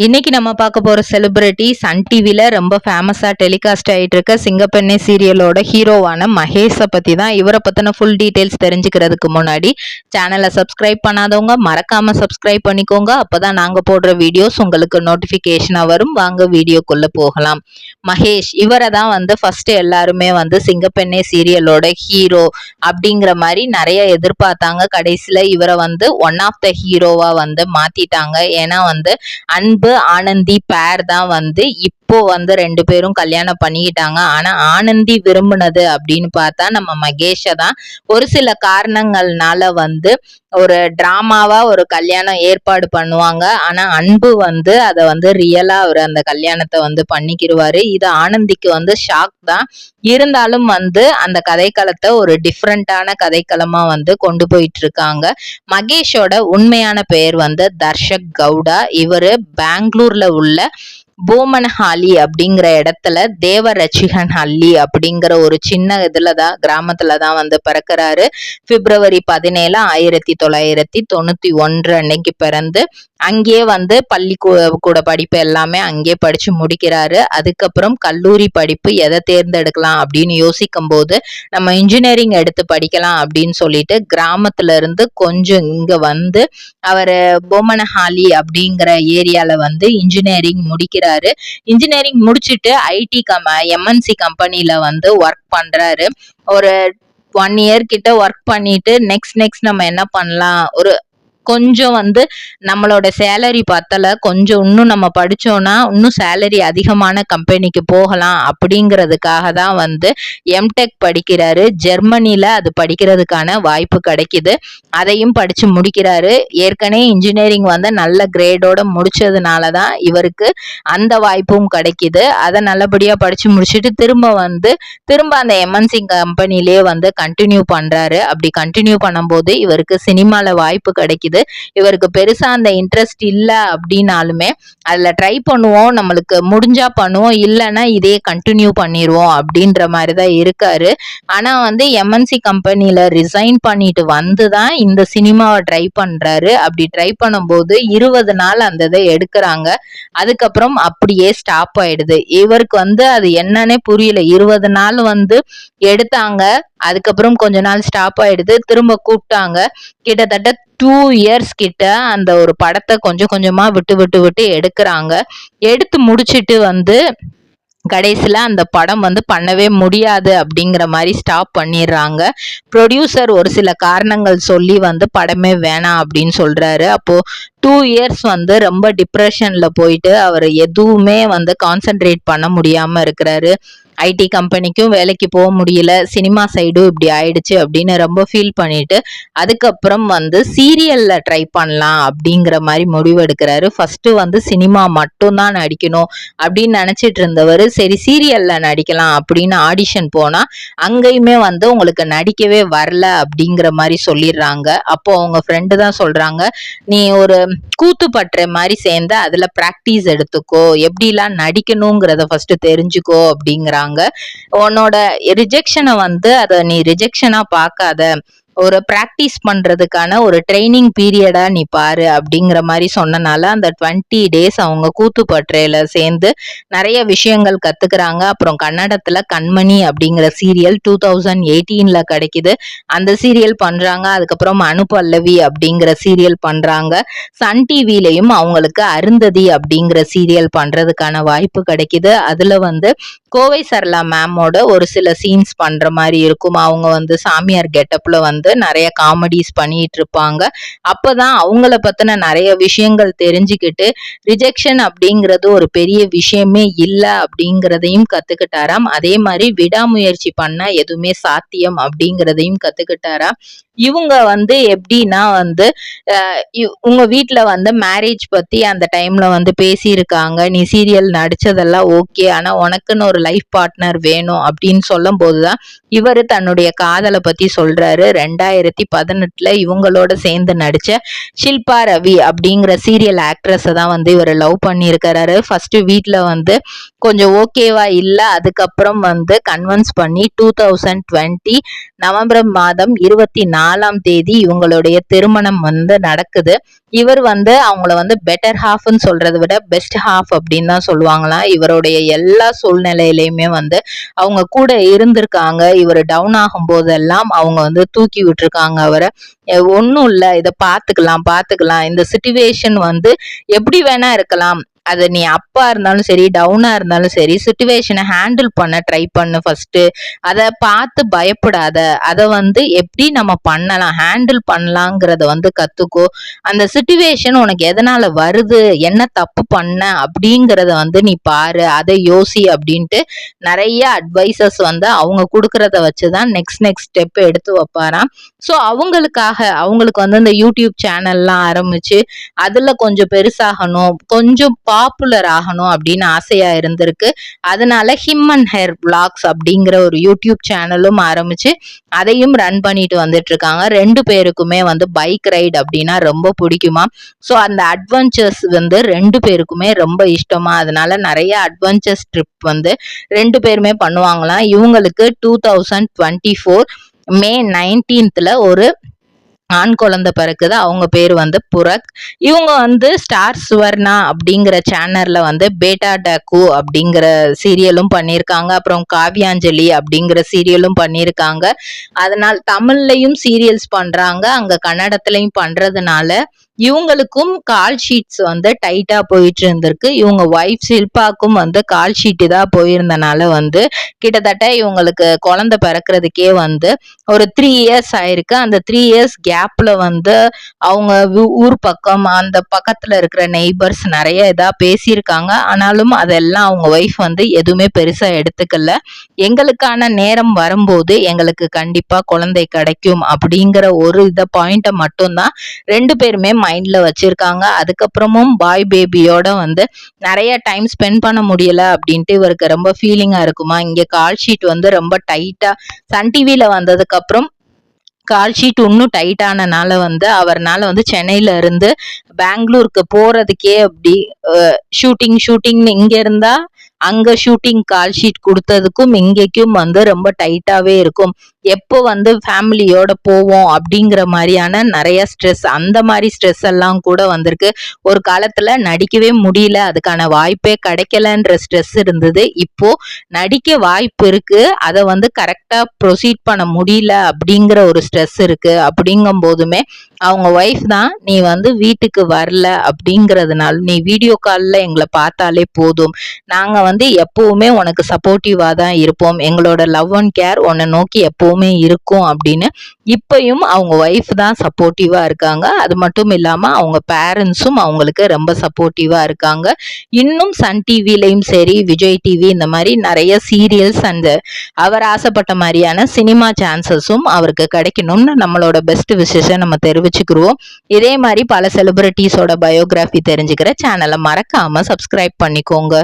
இன்னைக்கு நம்ம பார்க்க போற செலிபிரிட்டி சன் டிவில ரொம்ப ஃபேமஸா டெலிகாஸ்ட் ஆயிட்டு இருக்க சிங்கப்பெண்ணே சீரியலோட ஹீரோவான மகேஷை பத்தி தான். இவரை பத்தின ஃபுல் டீடைல்ஸ் தெரிஞ்சுக்கிறதுக்கு முன்னாடி சேனலை சப்ஸ்கிரைப் பண்ணாதவங்க மறக்காம சப்ஸ்கிரைப் பண்ணிக்கோங்க. அப்பதான் நாங்க போடுற வீடியோஸ் உங்களுக்கு நோட்டிபிகேஷனா வரும். வாங்க வீடியோக்குள்ள போகலாம். மகேஷ் இவரை தான் ஃபர்ஸ்ட் எல்லாருமே சிங்கப்பெண்ணே சீரியலோட ஹீரோ அப்படிங்கிற மாதிரி நிறைய எதிர்பார்த்தாங்க. கடைசியில இவரை ஒன் ஆஃப் த ஹீரோவா மாத்திட்டாங்க. ஏன்னா அன்பு ஆனந்தி பேர் தான் இப்போ ரெண்டு பேரும் கல்யாணம் பண்ணிக்கிட்டாங்க. ஆனா ஆனந்தி விரும்பினது அப்படின்னு பார்த்தா நம்ம மகேஷ தான். ஒரு சில காரணங்கள்னால ஒரு டிராமாவா ஒரு கல்யாணம் ஏற்பாடு பண்ணுவாங்க. ஆனா அன்பு அதை ரியலா அவர் அந்த கல்யாணத்தை பண்ணிக்கிடுவாரு. இது ஆனந்திக்கு ஷாக் தான். இருந்தாலும் அந்த கதைக்களத்தை ஒரு டிஃப்ரெண்டான கதைக்களமா கொண்டு போயிட்டு இருக்காங்க. மகேஷோட உண்மையான பெயர் தர்ஷக் கவுடா. இவரு பெங்களூர்ல உள்ள போமன்ஹாலி அப்படிங்கிற இடத்துல தேவரட்சிகன் ஹள்ளி அப்படிங்கிற ஒரு சின்ன இதுலதான் கிராமத்துலதான் பிறக்கிறாரு. பிப்ரவரி 17, 1991 அன்னைக்கு பிறந்து அங்கேயே பள்ளி கூட படிப்பு எல்லாமே அங்கேயே படிச்சு முடிக்கிறாரு. அதுக்கப்புறம் கல்லூரி படிப்பு எதை தேர்ந்தெடுக்கலாம் அப்படின்னு யோசிக்கும் போது நம்ம இன்ஜினியரிங் எடுத்து படிக்கலாம் அப்படின்னு சொல்லிட்டு கிராமத்துல இருந்து கொஞ்சம் இங்க அவரு போமனஹாலி அப்படிங்கிற ஏரியால இன்ஜினியரிங் முடிக்கிறாரு. இன்ஜினியரிங் முடிச்சுட்டு ஐடி எம்என்சி கம்பெனில ஒர்க் பண்றாரு. ஒரு 1 இயர் கிட்ட ஒர்க் பண்ணிட்டு நெக்ஸ்ட் நம்ம என்ன பண்ணலாம், ஒரு கொஞ்சம் நம்மளோட சேலரி பத்தல, கொஞ்சம் இன்னும் நம்ம படிச்சோம்னா இன்னும் சேலரி அதிகமான கம்பெனிக்கு போகலாம் அப்படிங்கிறதுக்காக தான் எம்டெக் படிக்கிறாரு. ஜெர்மனில அது படிக்கிறதுக்கான வாய்ப்பு கிடைக்குது. அதையும் படிச்சு முடிக்கிறாரு. ஏற்கனவே இன்ஜினியரிங் நல்ல கிரேடோட முடிச்சதுனால தான் இவருக்கு அந்த வாய்ப்பும் கிடைக்குது. அதை நல்லபடியா படிச்சு முடிச்சுட்டு திரும்ப அந்த எம்என்சி கம்பெனிலேயே கண்டினியூ பண்றாரு. அப்படி கண்டினியூ பண்ணும்போது இவருக்கு சினிமால வாய்ப்பு கிடைக்குது. இவருக்கு பெருசா அந்த இன்ட்ரெஸ்ட் இல்ல அப்படின்னாலுமே அதுல ட்ரை பண்ணுவோம், நம்மளுக்கு முடிஞ்சா பண்ணுவோம், இல்லைன்னா இதே கண்டினியூ பண்ணிடுவோம் அப்படின்ற மாதிரிதான் இருக்காரு. ஆனா எம்என்சி கம்பெனில ரிசைன் பண்ணிட்டு வந்துதான் இந்த சினிமாவை ட்ரை பண்றாரு. அப்படி ட்ரை பண்ணும்போது 20 நாள் அந்த இதை எடுக்கிறாங்க. அதுக்கப்புறம் அப்படியே ஸ்டாப் ஆயிடுது. இவருக்கு அது என்னன்னே புரியல. 20 நாள் எடுத்தாங்க, அதுக்கப்புறம் கொஞ்ச நாள் ஸ்டாப் ஆயிடுது, திரும்ப கூப்பிட்டாங்க. கிட்டத்தட்ட 2 இயர்ஸ் கிட்ட அந்த ஒரு படத்தை கொஞ்சம் கொஞ்சமா விட்டு எடுக்கிறாங்க. எடுத்து முடிச்சிட்டு கடைசியில அந்த படம் பண்ணவே முடியாது அப்படிங்கிற மாதிரி ஸ்டாப் பண்ணிடுறாங்க. ப்ரொடியூசர் ஒரு சில காரணங்கள் சொல்லி படமே வேணாம் அப்படின்னு சொல்றாரு. அப்போ 2 இயர்ஸ் ரொம்ப டிப்ரெஷன்ல போயிட்டு அவர் எதுவுமே கான்சென்ட்ரேட் பண்ண முடியாம இருக்கிறாரு. ஐடி கம்பெனிக்கும் வேலைக்கு போக முடியல, சினிமா சைடும் இப்படி ஆயிடுச்சு அப்படின்னு ரொம்ப ஃபீல் பண்ணிட்டு அதுக்கப்புறம் சீரியல்ல ட்ரை பண்ணலாம் அப்படிங்கிற மாதிரி முடிவு எடுக்கிறாரு. ஃபர்ஸ்ட் சினிமா மட்டும்தான் நடிக்கணும் அப்படின்னு நினைச்சிட்டு இருந்தவர் சரி சீரியல்ல நடிக்கலாம் அப்படின்னு ஆடிஷன் போனா அங்கேயுமே உங்களுக்கு நடிக்கவே வரல அப்படிங்கிற மாதிரி சொல்லிடுறாங்க. அப்போ அவங்க ஃப்ரெண்டு தான் சொல்றாங்க, நீ ஒரு கூத்து பற்ற மாதிரி சேர்ந்து அதுல பிராக்டிஸ் எடுத்துக்கோ, எப்படிலாம் நடிக்கணுங்கிறத ஃபர்ஸ்ட் தெரிஞ்சுக்கோ அப்படிங்கிறாங்க. உன்னோட ரிஜெக்ஷனை அதை நீ ரிஜெக்ஷனா பார்க்காத, ஒரு பிராக்டிஸ் பண்றதுக்கான ஒரு ட்ரைனிங் பீரியடா நீ பாரு அப்படிங்கிற மாதிரி சொன்னனால அந்த 20 டேஸ் அவங்க கூத்துப்பற்றையில சேர்ந்து நிறைய விஷயங்கள் கத்துக்கிறாங்க. அப்புறம் கன்னடத்துல கண்மணி அப்படிங்கிற சீரியல் 2018 கிடைக்குது. அந்த சீரியல் பண்றாங்க. அதுக்கப்புறம் அனுபல்லவி அப்படிங்கிற சீரியல் பண்றாங்க. சன் டிவிலையும் அவங்களுக்கு அருந்ததி அப்படிங்கிற சீரியல் பண்றதுக்கான வாய்ப்பு கிடைக்குது. அதுல கோவை சரளா மேமோட ஒரு சில சீன்ஸ் பண்ற மாதிரி இருக்கும். அவங்க சாமியார் கெட்டப்ல நிறைய காமெடிஸ் பண்ணிட்டு இருப்பாங்க. அப்பதான் அவங்கள பத்தின நிறைய விஷயங்கள் தெரிஞ்சுக்கிட்டு ரிஜெக்ஷன் அப்படிங்கிறது ஒரு பெரிய விஷயமே இல்ல அப்படிங்கிறதையும் கத்துக்கிட்டாராம். அதே மாதிரி விடாமுயற்சி பண்ண எதுவுமே சாத்தியம் அப்படிங்கிறதையும் கத்துக்கிட்டாராம். இவங்க எப்படின்னா உங்க வீட்டுல மேரேஜ் பத்தி அந்த டைம்ல பேசியிருக்காங்க. நீ சீரியல் நடிச்சதெல்லாம் ஓகே, ஆனா உனக்குன்னு ஒரு லைஃப் பார்ட்னர் வேணும் அப்படின்னு சொல்லும் போதுதான் இவரு தன்னுடைய காதலை பத்தி சொல்றாரு. 2018 இவங்களோட சேர்ந்து நடிச்ச ஷில்பா ரவி அப்படிங்கிற சீரியல் ஆக்ட்ரஸ தான் இவர் லவ் பண்ணியிருக்கிறாரு. ஃபர்ஸ்ட் வீட்டுல கொஞ்சம் ஓகேவா இல்ல, அதுக்கப்புறம் கன்வின்ஸ் பண்ணி 2020 நவம்பர் மாதம் 24 4ஆம் தேதி இவங்களுடைய திருமணம் வந்து நடக்குது. இவர் வந்து அவங்கள வந்து பெட்டர் ஹாஃப்னு சொல்றதை விட பெஸ்ட் ஹாஃப் அப்படின்னு தான் சொல்லுவாங்களாம். இவருடைய எல்லா சூழ்நிலையிலயுமே வந்து அவங்க கூட இருந்திருக்காங்க. இவர் டவுன் ஆகும் போதெல்லாம் அவங்க வந்து தூக்கி விட்டுருக்காங்க அவரை. ஒன்னும் இல்ல, இதை பாத்துக்கலாம், இந்த சிச்சுவேஷன் வந்து எப்படி வேணா இருக்கலாம், அது நீ அப்பா இருந்தாலும் சரி டவுனா இருந்தாலும் சரி சிச்சுவேஷனை ஹேண்டில் பண்ண ட்ரை பண்ணு ஃபர்ஸ்ட். அதை பார்த்து பயப்படாத, அதை வந்து எப்படி நம்ம பண்ணலாம் ஹேண்டில் பண்ணலாங்கிறத வந்து கத்துக்கோ. அந்த சிச்சுவேஷன் உனக்கு எதனால வருது, என்ன தப்பு பண்ண அப்படிங்கிறத வந்து நீ பாரு, அதை யோசி அப்படின்ட்டு நிறைய அட்வைசஸ் வந்து அவங்க கொடுக்கறத வச்சுதான் நெக்ஸ்ட் ஸ்டெப் எடுத்து வைப்பாராம். ஸோ அவங்களுக்கு வந்து இந்த யூடியூப் சேனல்லாம் ஆரம்பிச்சு அதுல கொஞ்சம் பெருசாகணும், கொஞ்சம் பாப்புலர் ஆகணும் அப்படின்னு ஆசையா இருந்திருக்கு. அதனால ஹிம் அண்ட் ஹேர் விளாக்ஸ் அப்படிங்கிற ஒரு யூடியூப் சேனலும் ஆரம்பிச்சு அதையும் ரன் பண்ணிட்டு வந்துட்டு இருக்காங்க. 2 பேருக்குமே வந்து பைக் ரைட் அப்படின்னா ரொம்ப பிடிக்குமா. ஸோ அந்த அட்வென்ச்சர்ஸ் வந்து 2 பேருக்குமே ரொம்ப இஷ்டமா. அதனால நிறைய அட்வென்ச்சர்ஸ் ட்ரிப் வந்து 2 பேருமே பண்ணுவாங்களாம். இவங்களுக்கு 2024 மே 19th ஒரு ஆண் குழந்தை பிறக்குது. அவங்க பேர் வந்து புரக். இவங்க வந்து ஸ்டார் சுவர்ணா அப்படிங்கிற சேனல்ல வந்து பேட்டா டாக்கு அப்படிங்கிற சீரியலும் பண்ணியிருக்காங்க. அப்புறம் காவியாஞ்சலி அப்படிங்கிற சீரியலும் பண்ணியிருக்காங்க. அதனால தமிழ்லையும் சீரியல்ஸ் பண்றாங்க, அங்க கன்னடத்திலையும் பண்றதுனால இவங்களுக்கும் கால் ஷீட்ஸ் வந்து டைட்டா போயிட்டு இருந்திருக்கு. இவங்க ஒய்ஃப் ஷில்பாக்கும் வந்து கால் ஷீட்டு தான் போயிருந்தனால வந்து கிட்டத்தட்ட இவங்களுக்கு குழந்தை பிறக்கிறதுக்கே வந்து ஒரு 3 இயர்ஸ் ஆயிருக்கு. அந்த 3 இயர்ஸ் கேப்ல வந்து அவங்க ஊர் பக்கம் அந்த பக்கத்துல இருக்கிற நெய்பர்ஸ் நிறைய இதா பேசியிருக்காங்க. ஆனாலும் அதெல்லாம் அவங்க ஒய்ஃப் வந்து எதுவுமே பெருசா எடுத்துக்கல. எங்களுக்கான நேரம் வரும்போது எங்களுக்கு கண்டிப்பா குழந்தை கிடைக்கும் அப்படிங்கிற ஒரு பாயிண்ட மட்டும்தான் 2 பேருமே மைண்ட்ல வச்சிருக்காங்க. அதுக்கப்புறமும் பாய் பேபியோட வந்து நிறைய டைம் ஸ்பெண்ட் பண்ண முடியல அப்படின்ட்டு இவருக்கு ரொம்ப ஃபீலிங்கா இருக்குமா. இங்க கால் ஷீட் வந்து ரொம்ப டைட்டா சன் டிவில வந்ததுக்கு அப்புறம் கால் ஷீட் இன்னும் டைட் ஆனனால வந்து அவர்னால வந்து சென்னையில இருந்து பெங்களூருக்கு போறதுக்கே அப்படி ஷூட்டிங்னு இங்க இருந்தா அங்க ஷூட்டிங் கால் ஷீட் கொடுத்ததுக்கும் இங்கேக்கும் வந்து ரொம்ப டைட்டாவே இருக்கும். எப்போ வந்து ஃபேமிலியோட போவோம் அப்படிங்கிற மாதிரியான நிறைய ஸ்ட்ரெஸ், அந்த மாதிரி ஸ்ட்ரெஸ் எல்லாம் கூட வந்திருக்கு. ஒரு காலத்துல நடிக்கவே முடியல, அதுக்கான வாய்ப்பே கிடைக்கலன்ற ஸ்ட்ரெஸ் இருந்தது. இப்போ நடிக்க வாய்ப்பு இருக்கு, அதை வந்து கரெக்டா ப்ரொசீட் பண்ண முடியல அப்படிங்கிற ஒரு ஸ்ட்ரெஸ் இருக்கு. அப்படிங்கும் போதுமே அவங்க ஒய்ஃப் தான், நீ வந்து வீட்டுக்கு வரல அப்படிங்கிறதுனால நீ வீடியோ கால்ல எங்களை பார்த்தாலே போதும், நாங்க வந்து எப்பவுமே உனக்கு சப்போர்ட்டிவா தான் இருப்போம், எங்களோட லவ் அண்ட் கேர் உன்னை நோக்கி எப்பவுமே இருக்கும் அப்படின்னு இப்பயும் அவங்க ஒய்ஃப் தான் சப்போர்ட்டிவா இருக்காங்க. அது மட்டும் இல்லாம அவங்க பேரண்ட்ஸும் அவங்களுக்கு ரொம்ப சப்போர்ட்டிவா இருக்காங்க. இன்னும் சன் டிவிலையும் சரி விஜய் டிவி இந்த மாதிரி நிறைய சீரியல்ஸ் அண்ட் அவர் ஆசைப்பட்ட மாதிரியான சினிமா சான்சஸும் அவருக்கு கிடைக்கணும்னு நம்மளோட பெஸ்ட் விஷஸை நம்ம தெரிவிச்சுக்கிறோம். இதே மாதிரி பல செலிபிரிட்டிஸோட பயோகிராஃபி தெரிஞ்சுக்கிற சேனலை மறக்காம சப்ஸ்கிரைப் பண்ணிக்கோங்க.